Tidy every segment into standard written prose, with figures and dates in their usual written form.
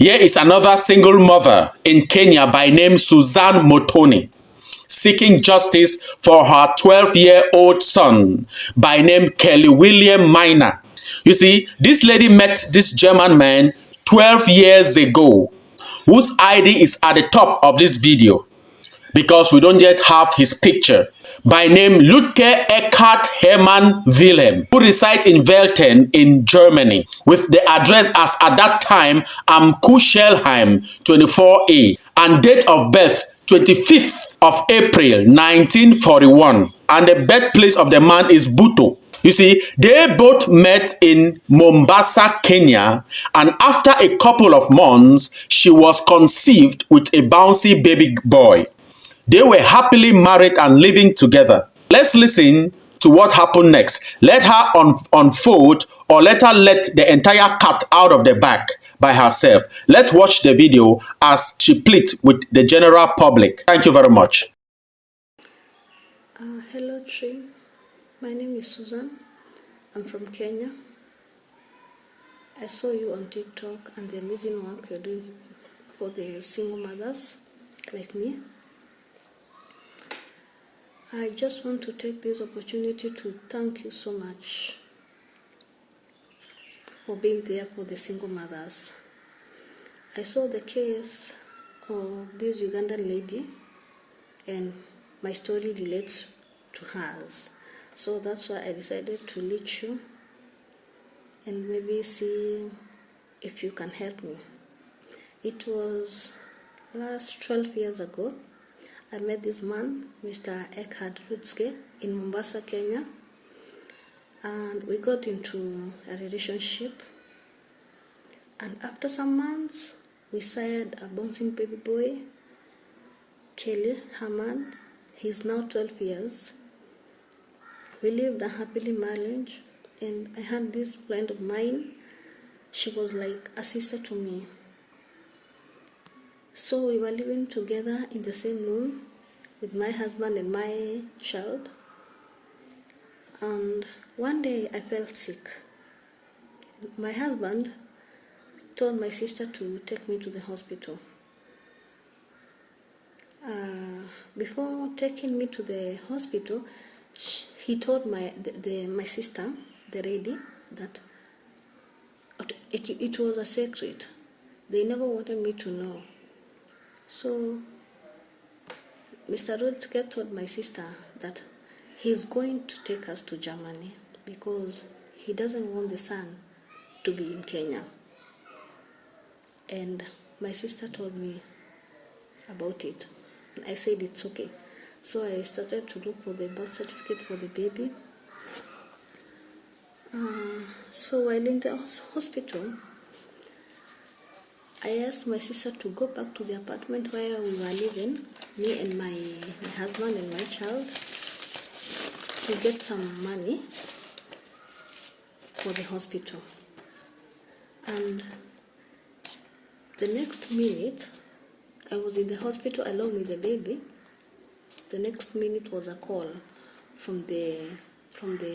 Here is another single mother in Kenya by name Susan Motoni, seeking justice for her 12-year-old son by name Kelly William Minor. You see, this lady met this German man 12 years ago, whose ID is at the top of this video because we don't yet have his picture, by name Ludger Eckhard Hermann Wilhelm, who resides in Velten in Germany, with the address as at that time Am Kuschelheim 24A, and date of birth 25th of April 1941, and the birthplace of the man is Buto. You see, they both met in Mombasa, Kenya, and after a couple of months, she was conceived with a bouncy baby boy. They were happily married and living together. Let's listen to what happened next. Let her unfold, or let her let the entire cat out of the bag by herself. Let's watch the video as she pleads with the general public. Thank you very much. Hello, Trim. My name is Susan. I'm from Kenya. I saw you on TikTok and the amazing work you're doing for the single mothers like me. I just want to take this opportunity to thank you so much for being there for the single mothers. I saw the case of this Ugandan lady and my story relates to hers. So that's why I decided to reach you and maybe see if you can help me. It was last 12 years ago. I met this man, Mr. Eckhard Rutske, in Mombasa, Kenya, and we got into a relationship. And after some months, we sired a bouncing baby boy, Kelly Hermann. He's now 12 years. We lived a happily marriage, and I had this friend of mine. She was like a sister to me. So we were living together in the same room with my husband and my child. And one day I felt sick. My husband told my sister to take me to the hospital. Before taking me to the hospital, he told my sister, the lady, that it was a secret. They never wanted me to know. So Mr. Rutske told my sister that he's going to take us to Germany because he doesn't want the son to be in Kenya. And my sister told me about it. And I said it's okay. So I started to look for the birth certificate for the baby. So while in the hospital, I asked my sister to go back to the apartment where we were living, me and my husband and my child, to get some money for the hospital. And the next minute, I was in the hospital alone with the baby. The next minute was a call from the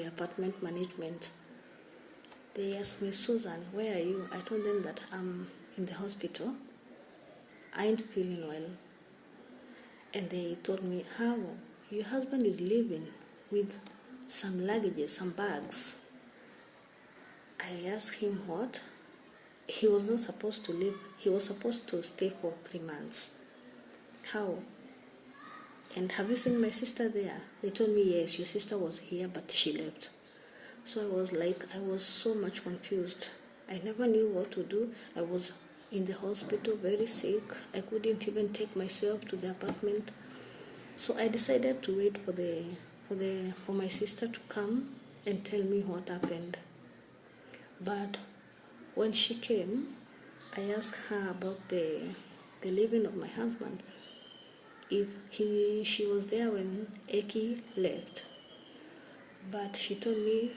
apartment management. They asked me, Susan, where are you? I told them that I'm in the hospital. I ain't feeling well. And they told me, how? Your husband is leaving with some luggages, some bags. I asked him what? He was not supposed to leave. He was supposed to stay for 3 months. How? And have you seen my sister there? They told me, yes, your sister was here, but she left. So I was so much confused. I never knew what to do. I was in the hospital, very sick. I couldn't even take myself to the apartment. So I decided to wait for my sister to come and tell me what happened. But when she came, I asked her about the leaving of my husband. If she was there when Eki left. But she told me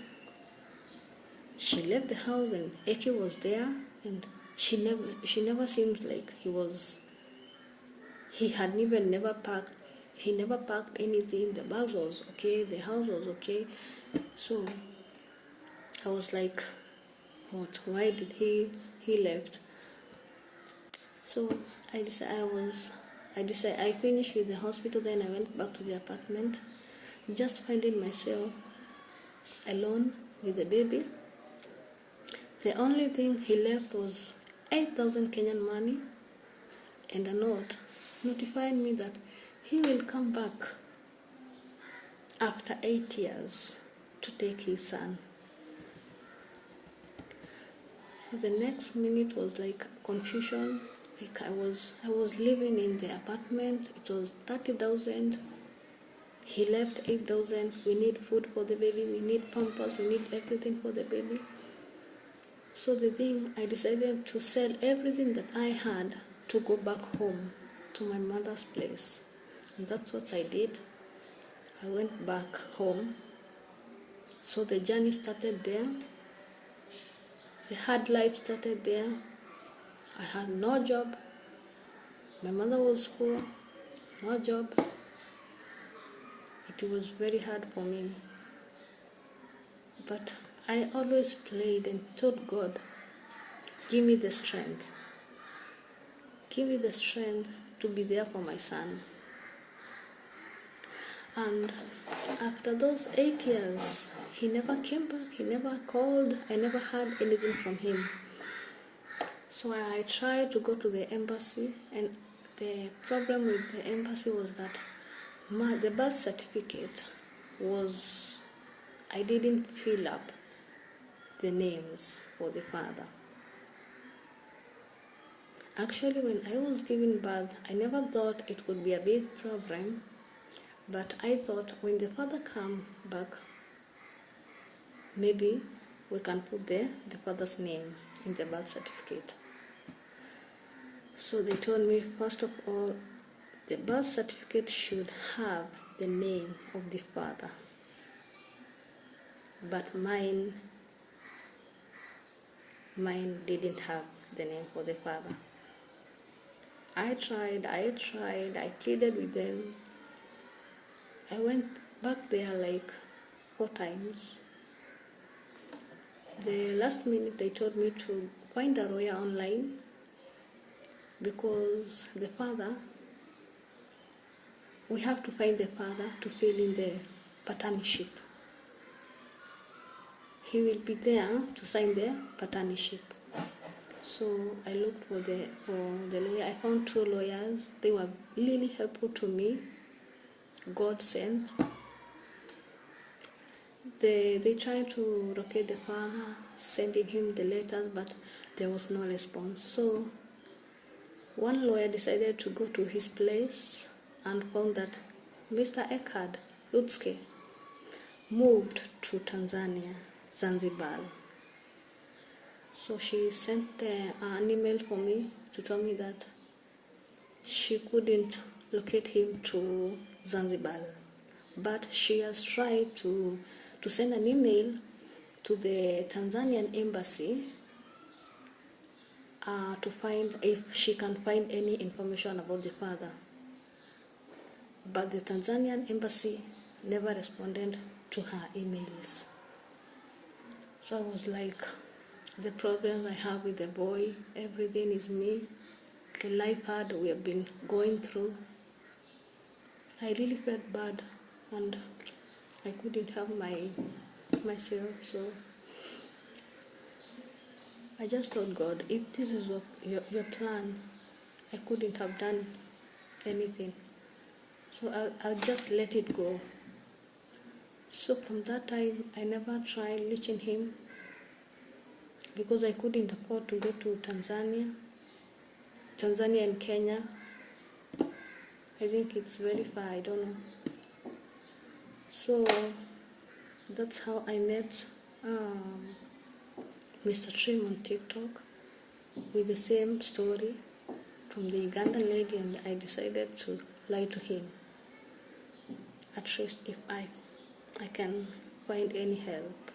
she left the house and Eki was there, and she never seems like he never packed anything. The bags was okay, the house was okay. So I was like, what? Why did he left? So I finished with the hospital, then I went back to the apartment, just finding myself alone with the baby. The only thing he left was 8,000 Kenyan money and a note notifying me that he will come back after 8 years to take his son. So the next minute was like confusion. Like I was living in the apartment. It was 30,000. He left 8,000. We need food for the baby. We need pampers. We need everything for the baby. So I decided to sell everything that I had to go back home to my mother's place. And that's what I did. I went back home. So the journey started there. The hard life started there. I had no job. My mother was poor. No job. It was very hard for me. But I always prayed and told God, give me the strength. Give me the strength to be there for my son. And after those 8 years, he never came back. He never called. I never heard anything from him. So I tried to go to the embassy, and the problem with the embassy was that the birth certificate I didn't fill up the names for the father. Actually, when I was giving birth, I never thought it would be a big problem, but I thought when the father come back, maybe we can put the father's name in the birth certificate. So they told me, first of all, the birth certificate should have the name of the father. But mine didn't have the name for the father. I tried, I pleaded with them. I went back there like 4 times. The last minute they told me to find a lawyer online because the father, we have to find the father to fill in the paternity. He will be there to sign the paternity. So I looked for the lawyer. I found 2 lawyers. They were really helpful to me. God sent. They tried to locate the father, sending him the letters, but there was no response. So one lawyer decided to go to his place and found that Mr. Eckhard Lutske moved to Tanzania, Zanzibar. So she sent an email for me to tell me that she couldn't locate him to Zanzibar, but she has tried to send an email to the Tanzanian embassy to find if she can find any information about the father. But the Tanzanian embassy never responded to her emails. So I was like, the problem I have with the boy, everything is me. The life hard we have been going through. I really felt bad and I couldn't help myself. So I just told God, if this is your plan, I couldn't have done anything. So I'll just let it go. So from that time, I never tried reaching him because I couldn't afford to go to Tanzania and Kenya. I think it's very far, I don't know. So that's how I met Mr. Trim on TikTok with the same story from the Ugandan lady, and I decided to lie to him. At least if I can find any help.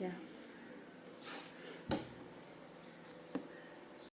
Yeah.